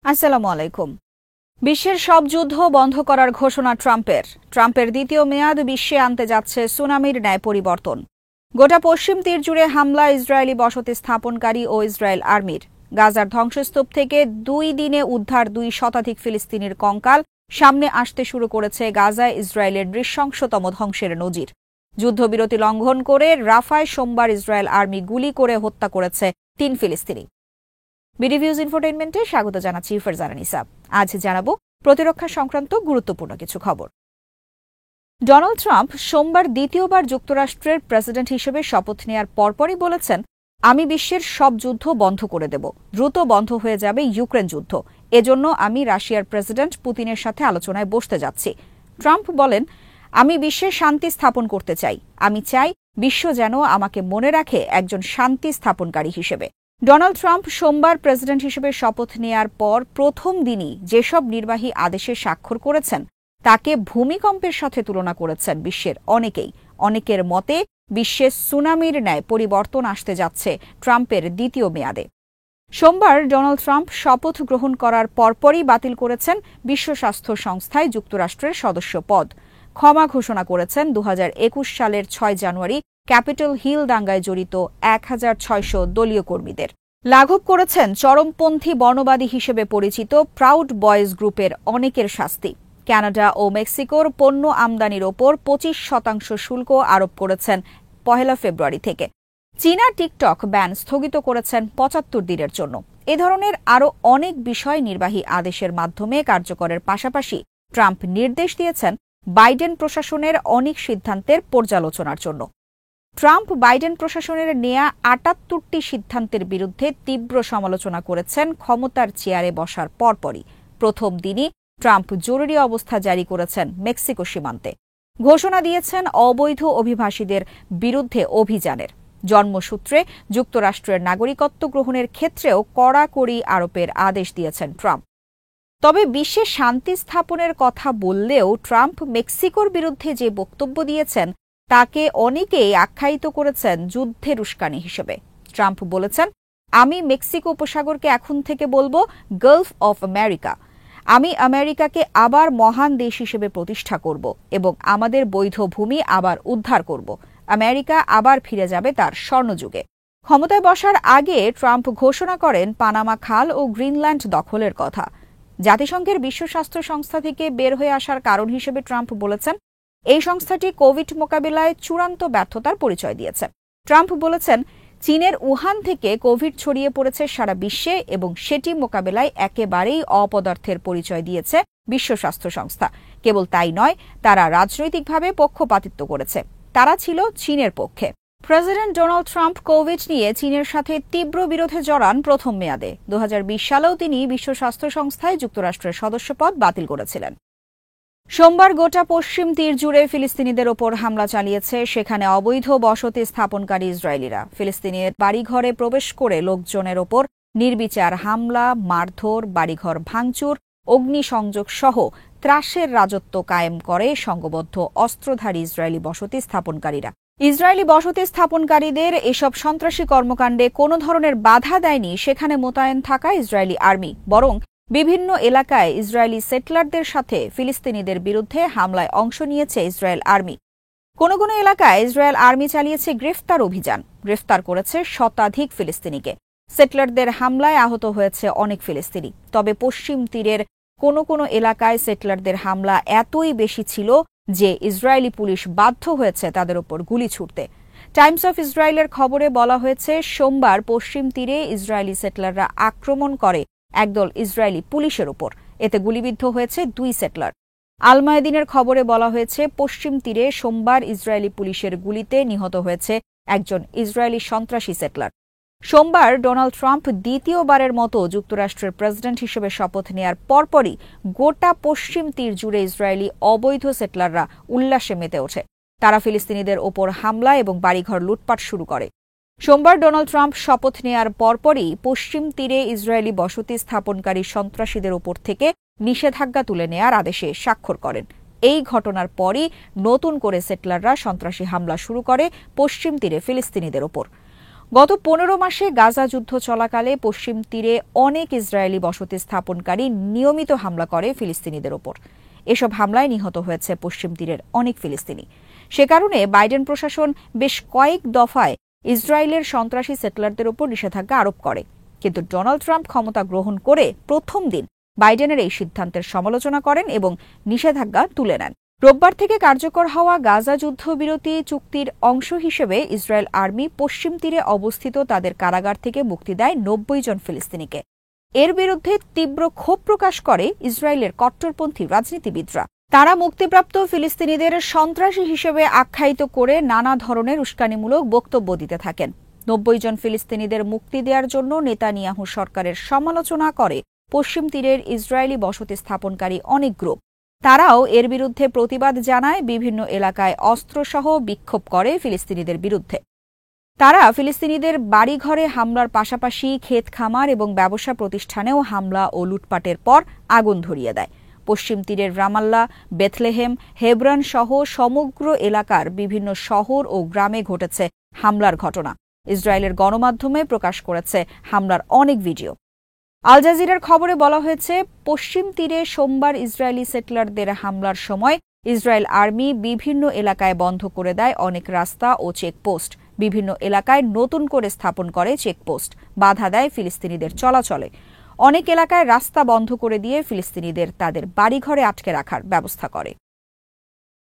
আসসালামু আলাইকুম। বিশ্বের সব যুদ্ধ বন্ধ করার ঘোষণা ট্রাম্পের দ্বিতীয় মেয়াদ বিশ্বে আনতে যাচ্ছে সুনামির ন্যায় পরিবর্তন। গোটা পশ্চিম তীর জুড়ে হামলা ইসরায়েলি বসতি স্থাপনকারী ও ইসরায়েল আর্মির। গাজার ধ্বংসস্তূপ থেকে 2 দিনে উদ্ধার 2 শতাধিক ফিলিস্তিনির কঙ্কাল। সামনে আসতে শুরু করেছে গাজায় ইসরায়েলের নৃশংসতম ধ্বংসের নজির। যুদ্ধবিরতি লঙ্ঘন করে রাফায় সোমবার ইসরায়েল আর্মি গুলি করে হত্যা করেছে 3 ফিলিস্তিনি। বিডিভিউজ ইনফোটেইনমেন্টে স্বাগত জানাচ্ছি ফারজানা নিসা। আজ জানাবো প্রতিরক্ষা সংক্রান্ত গুরুত্বপূর্ণ কিছু খবর। ডোনাল্ড ট্রাম্প সোমবার দ্বিতীয়বার যুক্তরাষ্ট্রের প্রেসিডেন্ট হিসেবে শপথ নেয়ার পরপরই বলেছেন, আমি বিশ্বের সব যুদ্ধ বন্ধ করে দেব, দ্রুত বন্ধ হয়ে যাবে ইউক্রেন যুদ্ধ, এজন্য আমি রাশিয়ার প্রেসিডেন্ট পুতিনের সাথে আলোচনায় বসতে যাচ্ছি। ট্রাম্প বলেন, আমি বিশ্বে শান্তি স্থাপন করতে চাই, আমি চাই বিশ্ব যেন আমাকে মনে রাখে একজন শান্তি স্থাপনকারী হিসেবে। ডোনাল্ড ট্রাম্প সোমবার প্রেসিডেন্ট হিসেবে শপথ নেয়ার পর প্রথম দিনই যেসব নির্বাহী আদেশে স্বাক্ষর করেছেন তাকে ভূমিকম্পের সাথে তুলনা করেছেন বিশ্বের অনেকের মতে বিশ্বে সুনামির ন্যায় পরিবর্তন আসতে যাচ্ছে ট্রাম্পের দ্বিতীয় মেয়াদে। সোমবার ডোনাল্ড ট্রাম্প শপথ গ্রহণ করার পরপরই বাতিল করেছেন বিশ্ব স্বাস্থ্য সংস্থায় যুক্তরাষ্ট্রের সদস্য পদ। ক্ষমা ঘোষণা করেছেন 2021 সালের 6 জানুয়ারি ক্যাপিটল হিল দাঙ্গায় জড়িত 1600 দলীয় কর্মীদের। লাঘব করেছেন চরমপন্থী বর্ণবাদী হিসেবে পরিচিত প্রাউড বয়েজ গ্রুপের অনেকের শাস্তি। কানাডা ও মেক্সিকোর পণ্য আমদানির ওপর 25% শুল্ক আরোপ করেছেন 1 ফেব্রুয়ারি থেকে। চীনা টিকটক ব্যান স্থগিত করেছেন 75 দিনের জন্য। এ ধরনের আরও অনেক বিষয় নির্বাহী আদেশের মাধ্যমে কার্যকরের পাশাপাশি ট্রাম্প নির্দেশ দিয়েছেন বাইডেন প্রশাসনের অনেক সিদ্ধান্তের পর্যালোচনার জন্য। ট্রাম্প বাইডেন প্রশাসনের নেয়া 78টি সিদ্ধান্তের বিরুদ্ধে তীব্র সমালোচনা করেছেন ক্ষমতার চেয়ারে বসার পরপরই। প্রথম দিনই ট্রাম্প জরুরি অবস্থা জারি করেছেন মেক্সিকো সীমান্তে। ঘোষণা দিয়েছেন অবৈধ অভিবাসীদের বিরুদ্ধে অভিযানের। জন্মসূত্রে যুক্তরাষ্ট্রের নাগরিকত্ব গ্রহণের ক্ষেত্রেও কড়াকড়ি আরোপের আদেশ দিয়েছেন ট্রাম্প। তবে বিশ্বে শান্তি স্থাপনের কথা বললেও ট্রাম্প মেক্সিকোর বিরুদ্ধে যে বক্তব্য দিয়েছেন তাকে অনেকেই আখ্যায়িত করেছেন যুদ্ধের উস্কানি হিসেবে। ট্রাম্প বলেছেন, আমি মেক্সিকো উপসাগরকে এখন থেকে বলবো গালফ অফ আমেরিকা। আমি আমেরিকাকে আবার মহান দেশ হিসেবে প্রতিষ্ঠা করব এবং আমাদের বৈধ ভূমি আবার উদ্ধার করব। আমেরিকা আবার ফিরে যাবে তার স্বর্ণযুগে। ক্ষমতায় বসার আগে ট্রাম্প ঘোষণা করেন পানামা খাল ও গ্রিনল্যান্ড দখলের কথা। জাতিসংঘের বিশ্ব স্বাস্থ্য সংস্থা থেকে বের হয়ে আসার কারণ হিসেবে ট্রাম্প বলেছেন, এই সংস্থাটি কোভিড মোকাবিলায় চূড়ান্ত ব্যর্থতার পরিচয় দিয়েছে। ট্রাম্প বলেছেন, চীনের উহান থেকে কোভিড ছড়িয়ে পড়েছে সারা বিশ্বে এবং সেটি মোকাবিলায় একেবারেই অপদার্থের পরিচয় দিয়েছে বিশ্ব স্বাস্থ্য সংস্থা। কেবল তাই নয়, তারা রাজনৈতিকভাবে পক্ষপাতিত্ব করেছে। তারা ছিল চীনের পক্ষে। প্রেসিডেন্ট ডোনাল্ড ট্রাম্প কোভিড নিয়ে চীনের সাথে তীব্র বিরোধে জড়ান প্রথম মেয়াদে। 2020 সালেও তিনি বিশ্ব স্বাস্থ্য সংস্থায় যুক্তরাষ্ট্রের সদস্যপদ বাতিল করেছিলেন। সোমবার গোটা পশ্চিম তীর জুড়ে ফিলিস্তিনিদের ওপর হামলা চালিয়েছে সেখানে অবৈধ বসতি স্থাপনকারী ইসরায়েলিরা। ফিলিস্তিনের বাড়িঘরে প্রবেশ করে লোকজনের ওপর নির্বিচার হামলা, মারধর, বাড়িঘর ভাঙচুর, অগ্নিসংযোগ সহ ত্রাসের রাজত্ব কায়েম করে সংঘবদ্ধ অস্ত্রধারী ইসরায়েলি বসতি স্থাপনকারীরা। ইসরায়েলি বসতি স্থাপনকারীদের এসব সন্ত্রাসী কর্মকাণ্ডে কোনো ধরনের বাধা দেয়নি সেখানে মোতায়েন থাকা ইসরায়েলি আর্মি, বরং বিভিন্ন এলাকায় ইসরায়েলি সেটলারদের সাথে ফিলিস্তিনিদের বিরুদ্ধে হামলায় অংশ নিয়েছে ইসরায়েল আর্মি। কোনো কোনো এলাকায় ইসরায়েল আর্মি চালিয়েছে গ্রেফতার অভিযান, গ্রেফতার করেছে শতাধিক ফিলিস্তিনিকে। সেটলারদের হামলায় আহত হয়েছে অনেক ফিলিস্তিনি। তবে পশ্চিম তীরের কোনো কোনো এলাকায় সেটলারদের হামলা এতই বেশি ছিল যে ইসরায়েলি পুলিশ বাধ্য হয়েছে তাদের ওপর গুলি ছুড়তে। টাইমস অফ ইসরায়েলের খবরে বলা হয়েছে, সোমবার পশ্চিম তীরে ইসরায়েলি সেটলাররা আক্রমণ করে একদল ইসরায়েলি পুলিশের ওপর। এতে গুলিবিদ্ধ হয়েছে 2 সেটলার। আল মায়াদিনের খবরে বলা হয়েছে, পশ্চিম তীরে সোমবার ইসরায়েলি পুলিশের গুলিতে নিহত হয়েছে একজন ইসরায়েলি সন্ত্রাসী সেটলার। সোমবার ডোনাল্ড ট্রাম্প দ্বিতীয়বারের মতো যুক্তরাষ্ট্রের প্রেসিডেন্ট হিসেবে শপথ নেয়ার পরপরই গোটা পশ্চিম তীর জুড়ে ইসরায়েলি অবৈধ সেটলাররা উল্লাসে মেতে ওঠে। তারা ফিলিস্তিনিদের ওপর হামলা এবং বাড়িঘর লুটপাট শুরু করে। সোমবার ডোনাল্ড ট্রাম্প শপথ নেয়ার পরপরই পশ্চিম তীরে ইসরায়েলি বসতি স্থাপনকারী সন্ত্রাসীদের ওপর থেকে নিষেধাজ্ঞা তুলে নেয়ার আদেশে স্বাক্ষর করেন। এই ঘটনার পরই নতুন করে সেটলাররা সন্ত্রাসী হামলা শুরু করে পশ্চিম তীরে ফিলিস্তিনিদের ওপর। গত ১৫ মাসে গাজা যুদ্ধ চলাকালে পশ্চিম তীরে অনেক ইসরায়েলি বসতি স্থাপনকারী নিয়মিত হামলা করে ফিলিস্তিনিদের ওপর। এসব হামলায় নিহত হয়েছে পশ্চিম তীরের অনেক ফিলিস্তিনি। সে কারণে বাইডেন প্রশাসন বেশ কয়েক দফায় ইসরায়েলের সন্ত্রাসী সেটলারদের ওপর নিষেধাজ্ঞা আরোপ করে। কিন্তু ডোনাল্ড ট্রাম্প ক্ষমতা গ্রহণ করে প্রথম দিন বাইডেনের এই সিদ্ধান্তের সমালোচনা করেন এবং নিষেধাজ্ঞা তুলে নেন। রোববার থেকে কার্যকর হওয়া গাজা যুদ্ধবিরতি চুক্তির অংশ হিসেবে ইসরায়েল আর্মি পশ্চিম তীরে অবস্থিত তাদের কারাগার থেকে মুক্তি দেয় ৯০ জন ফিলিস্তিনিকে। এর বিরুদ্ধে তীব্র ক্ষোভ প্রকাশ করে ইসরায়েলের কট্টরপন্থী রাজনীতিবিদরা। তারা মুক্তিপ্রাপ্ত ফিলিস্তিনিদের সন্ত্রাসী হিসেবে আখ্যায়িত করে নানা ধরনের উস্কানিমূলক বক্তব্য দিতে থাকেন। ৯০ জন ফিলিস্তিনিদের মুক্তি দেওয়ার জন্য নেতানিয়াহু সরকারের সমালোচনা করে পশ্চিম তীরের ইসরায়েলি বসতি স্থাপনকারী অনেক গ্রুপ। তারাও এর বিরুদ্ধে প্রতিবাদ জানায়, বিভিন্ন এলাকায় অস্ত্রসহ বিক্ষোভ করে ফিলিস্তিনিদের বিরুদ্ধে। তারা ফিলিস্তিনিদের বাড়িঘরে হামলার পাশাপাশি ক্ষেত খামার এবং ব্যবসা প্রতিষ্ঠানেও হামলা ও লুটপাটের পর আগুন ধরিয়ে দেয়। পশ্চিম তীরের রামাল্লা, বেথলেহেম, হেব্রন সহ সমগ্র এলাকার বিভিন্ন শহর ও গ্রামে ঘটেছে হামলার ঘটনা। ইসরায়েলের গণমাধ্যমে প্রকাশ করেছে হামলার অনেক ভিডিও। আল জাজিরার খবরে বলা হয়েছে, পশ্চিম তীরে সোমবার ইসরায়েলি সেটলারদের হামলার সময় ইসরায়েল আর্মি বিভিন্ন এলাকায় বন্ধ করে দেয় অনেক রাস্তা ও চেকপোস্ট। বিভিন্ন এলাকায় নতুন করে স্থাপন করে চেকপোস্ট, বাধা দেয় ফিলিস্তিনিদের চলাচলে। অনেক এলাকায় রাস্তা বন্ধ করে দিয়ে ফিলিস্তিনিদের তাদের বাড়িঘরে আটকে রাখার ব্যবস্থা করে।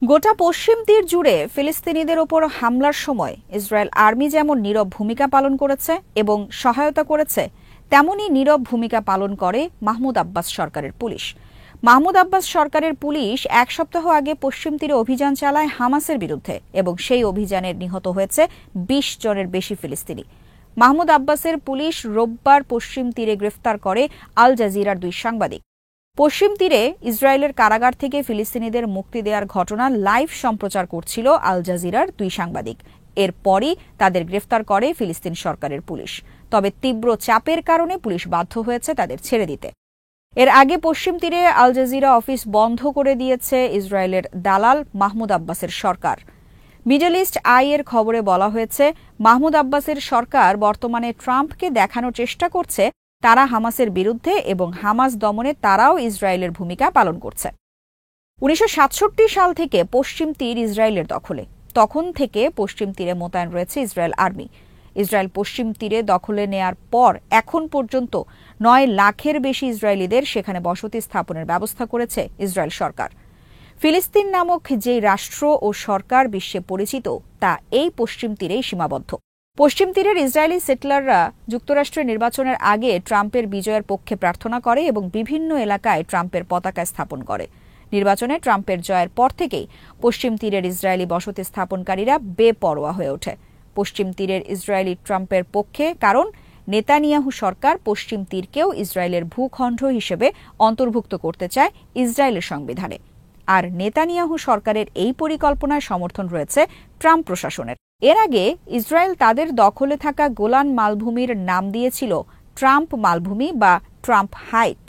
গোটা পশ্চিম তীর জুড়ে ফিলিস্তিনিদের ওপর হামলার সময় ইসরায়েল আর্মি যেমন নীরব ভূমিকা পালন করেছে এবং সহায়তা করেছে, তেমনই নীরব ভূমিকা পালন করে মাহমুদ আব্বাস সরকারের পুলিশ। মাহমুদ আব্বাস সরকারের পুলিশ এক সপ্তাহ আগে পশ্চিম তীরে অভিযান চালায় হামাসের বিরুদ্ধে এবং সেই অভিযানের নিহত হয়েছে ২০ জনের বেশি ফিলিস্তিনি। মাহমুদ আব্বাসের পুলিশ রোববার পশ্চিম তীরে গ্রেফতার করে আল জাজিরার ২ সাংবাদিক। পশ্চিম তীরে ইসরায়েলের কারাগার থেকে ফিলিস্তিনিদের মুক্তি দেওয়ার ঘটনা লাইভ সম্প্রচার করছিল আল জাজিরার ২ সাংবাদিক। এরপরই তাদের গ্রেফতার করে ফিলিস্তিন সরকারের পুলিশ। তবে তীব্র চাপের কারণে পুলিশ বাধ্য হয়েছে তাদের ছেড়ে দিতে। এর আগে পশ্চিম তীরে আল জাজিরা অফিস বন্ধ করে দিয়েছে ইসরায়েলের দালাল মাহমুদ আব্বাসের সরকার। মিডল ইস্ট আই এর খবরে বলা হয়েছে, মাহমুদ আব্বাসের সরকার বর্তমানে ট্রাম্পকে দেখানোর চেষ্টা করছে তারা হামাসের বিরুদ্ধে এবং হামাস দমনে তারাও ইসরায়েলের ভূমিকা পালন করছে। ১৯৬৭ সাল থেকে পশ্চিম তীর ইসরায়েলের দখলে। তখন থেকে পশ্চিম তীরে মোতায়েন রয়েছে ইসরায়েল আর্মি। ইসরায়েল পশ্চিম তীরে দখলে নেয়ার পর এখন পর্যন্ত ৯ লাখের বেশি ইসরায়েলিদের সেখানে বসতি স্থাপনের ব্যবস্থা করেছে ইসরায়েল সরকার। ফিলিস্তিন নামক যে রাষ্ট্র ও সরকার বিশ্বে পরিচিত তা এই পশ্চিম তীরেই সীমাবদ্ধ। পশ্চিম তীরের ইসরায়েলি সেটলাররা যুক্তরাষ্ট্রের নির্বাচনের আগে ট্রাম্পের বিজয়ের পক্ষে প্রার্থনা করে এবং বিভিন্ন এলাকায় ট্রাম্পের পতাকা স্থাপন করে। নির্বাচনে ট্রাম্পের জয়ের পর থেকেই পশ্চিম তীরের ইসরায়েলি বসতি স্থাপনকারীরা বেপরোয়া হয়ে ওঠে। পশ্চিম তীরের ইসরায়েলি ট্রাম্পের পক্ষে, কারণ নেতানিয়াহু সরকার পশ্চিম তীরকেও ইসরায়েলের ভূখণ্ড হিসেবে অন্তর্ভুক্ত করতে চায় ইসরায়েলের সংবিধানে। আর নেতানিয়াহু সরকারের এই পরিকল্পনায় সমর্থন রয়েছে ট্রাম্প প্রশাসনের। এর আগে ইসরায়েল তাদের দখলে থাকা গোলান মালভূমির নাম দিয়েছিল ট্রাম্প মালভূমি বা ট্রাম্প হাইট।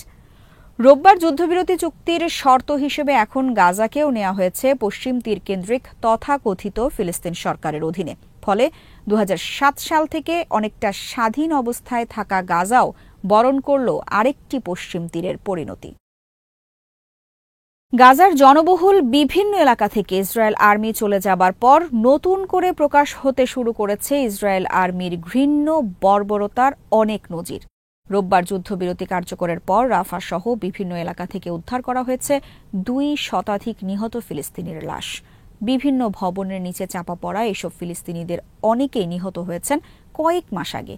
রোববার যুদ্ধবিরতি চুক্তির শর্ত হিসেবে এখন গাজাকেও নেওয়া হয়েছে পশ্চিম তীর কেন্দ্রিক তথাকথিত ফিলিস্তিন সরকারের অধীনে। ফলে ২০০৭ সাল থেকে অনেকটা স্বাধীন অবস্থায় থাকা গাজাও বরণ করল আরেকটি পশ্চিম তীরের পরিণতি। গাজার জনবহুল বিভিন্ন এলাকা থেকে ইসরায়েল আর্মি চলে যাবার পর নতুন করে প্রকাশ হতে শুরু করেছে ইসরায়েল আর্মির ঘৃণ্য বর্বরতার অনেক নজির। রোববার যুদ্ধবিরতি কার্যকরের পর রাফা সহ বিভিন্ন এলাকা থেকে উদ্ধার করা হয়েছে ২ শতাধিক নিহত ফিলিস্তিনির লাশ। বিভিন্ন ভবনের নিচে চাপা পড়া এসব ফিলিস্তিনিদের অনেকেই নিহত হয়েছেন কয়েক মাস আগে।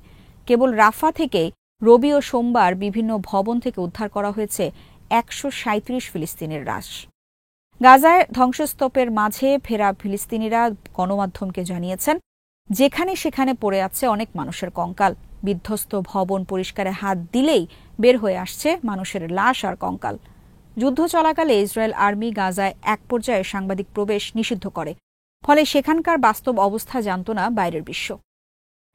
কেবল রাফা থেকে রবি ও সোমবার বিভিন্ন ভবন থেকে উদ্ধার করা হয়েছে ১৩৭ ফিলিস্তিনের লাশ। গাজায় ধ্বংসস্তূপের মাঝে ফেরা ফিলিস্তিনিরা গণমাধ্যমকে জানিয়েছেন, যেখানে সেখানে পড়ে আছে অনেক মানুষের কঙ্কাল। বিধ্বস্ত ভবন পরিষ্কারে হাত দিলেই বের হয়ে আসছে মানুষের লাশ আর কঙ্কাল। যুদ্ধ চলাকালে ইসরায়েল আর্মি গাজায় এক পর্যায়ে সাংবাদিক প্রবেশ নিষিদ্ধ করে। ফলে সেখানকার বাস্তব অবস্থা জানত না বাইরের বিশ্ব।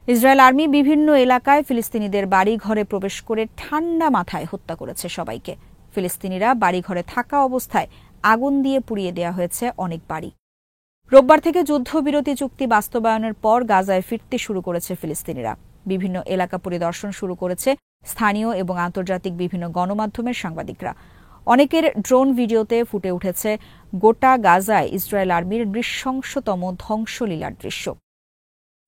ইসরায়েল আর্মি বিভিন্ন এলাকায় ফিলিস্তিনিদের বাড়ি ঘরে প্রবেশ করে ঠান্ডা মাথায় হত্যা করেছে সবাইকে। ফিলিস্তিনিরা বাড়িঘরে থাকা অবস্থায় আগুন দিয়ে পুড়িয়ে দেওয়া হয়েছে অনেক বাড়ি। রোববার থেকে যুদ্ধবিরতি চুক্তি বাস্তবায়নের পর গাজায় ফিরতে শুরু করেছে ফিলিস্তিনিরা। বিভিন্ন এলাকা পরিদর্শন শুরু করেছে স্থানীয় এবং আন্তর্জাতিক বিভিন্ন গণমাধ্যমের সাংবাদিকরা। অনেকের ড্রোন ভিডিওতে ফুটে উঠেছে গোটা গাজায় ইসরায়েল আর্মির নৃশংসতম ধ্বংসলীলার দৃশ্য।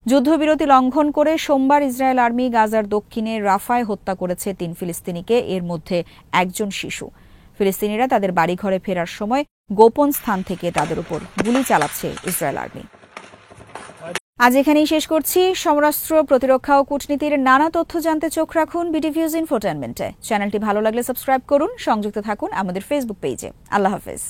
যুদ্ধবিরতি লঙ্ঘন করে সোমবার ইসরায়েল আর্মি গাজার দক্ষিণে রাফায় হত্যা করেছে ৩ ফিলিস্তিনিকে, এর মধ্যে একজন শিশু। ফিলিস্তিনিরা তাদের বাড়িঘরে ফেরার সময় গোপন স্থান থেকে তাদের উপর গুলি চালাচ্ছে ইসরায়েল আর্মি। আজ এখানেই শেষ করছি। সমরাস্ত্র, প্রতিরক্ষা ও কূটনীতির নানা তথ্য জানতে চোখ রাখুন বিটিভিউজ ইনফোটেইনমেন্টে। চ্যানেলটি ভালো লাগলে সাবস্ক্রাইব করুন, সংযুক্ত থাকুন আমাদের ফেসবুক পেজে। আল্লাহ হাফেজ।